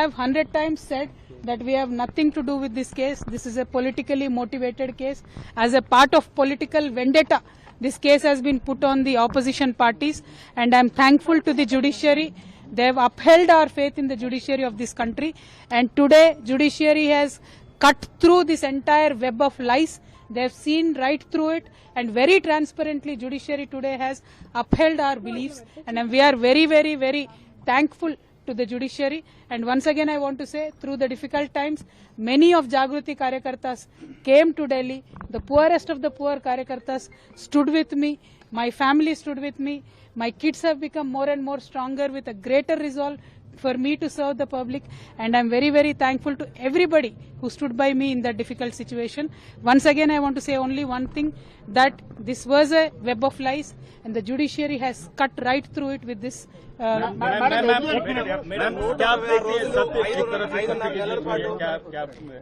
have 100 times said that we have nothing to do with this case. This is a politically motivated case. As a part of political vendetta, this case has been put on the opposition parties, and I am thankful to the judiciary. They have upheld our faith in the judiciary of this country, and today judiciary has cut through this entire web of lies. They have seen right through it, and very transparently judiciary today has upheld our beliefs, and we are very, very, very thankful to the judiciary. And once again I want to say, through the difficult times, many of Jagruti Karyakartas came to Delhi. The poorest of the poor Karyakartas stood with me. My family stood with me. My kids have become more and more stronger with a greater resolve for me to serve the public, and I'm very, very thankful to everybody who stood by me in that difficult situation. Once again I want to say only one thing, that this was a web of lies, and the judiciary has cut right through it with this.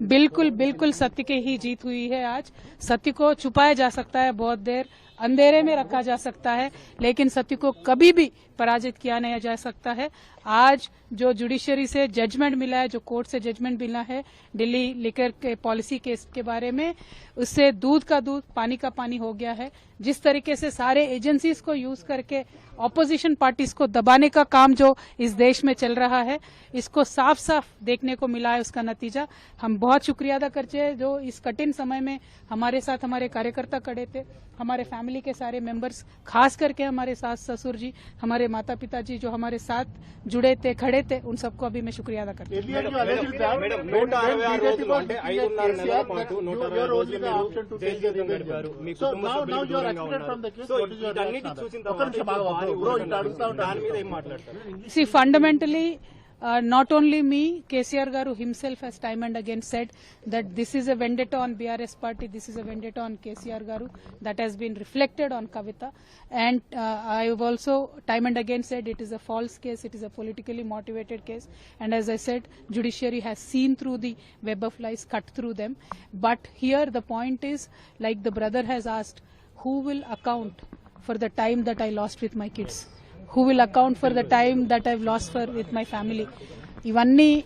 बिल्कुल बिल्कुल सत्य की ही जीत हुई है। आज सत्य को छुपाया जा सकता है, बहुत देर अंधेरे में रखा जा सकता है, लेकिन सत्य को कभी भी पराजित किया नहीं जा सकता है। आज जो जुडिशरी से जजमेंट मिला है, जो कोर्ट से जजमेंट मिला है दिल्ली लिकर के पॉलिसी केस के बारे में, उससे दूध का दूध पानी का पानी हो गया है। जिस तरीके से सारे एजेंसीज को यूज करके ऑपोजिशन पार्टीज को दबाने का काम जो इस देश में चल रहा है, इसको साफ साफ देखने को मिला है। उसका नतीजा हम बहुत शुक्रिया अदा करते हैं, जो इस कठिन समय में हमारे साथ हमारे कार्यकर्ता खड़े थे, हमारे फैमिली के सारे मेंबर्स, खास करके हमारे सास ससुर जी, हमारे माता पिता जी जो हमारे साथ जुड़े थे, खड़े थे, उन सबको अभी मैं शुक्रिया अदा करती हूँ। See, fundamentally, not only me, KCR Garu himself has time and again said that this is a vendetta on BRS party, this is a vendetta on KCR Garu, that has been reflected on Kavita. And I have also time and again said it is a false case, it is a politically motivated case. And as I said, judiciary has seen through the web of lies, cut through them. But here the point is, like the brother has asked, who will account for the time that I lost with my kids? Who will account for the time that I've lost with my family? Ivanni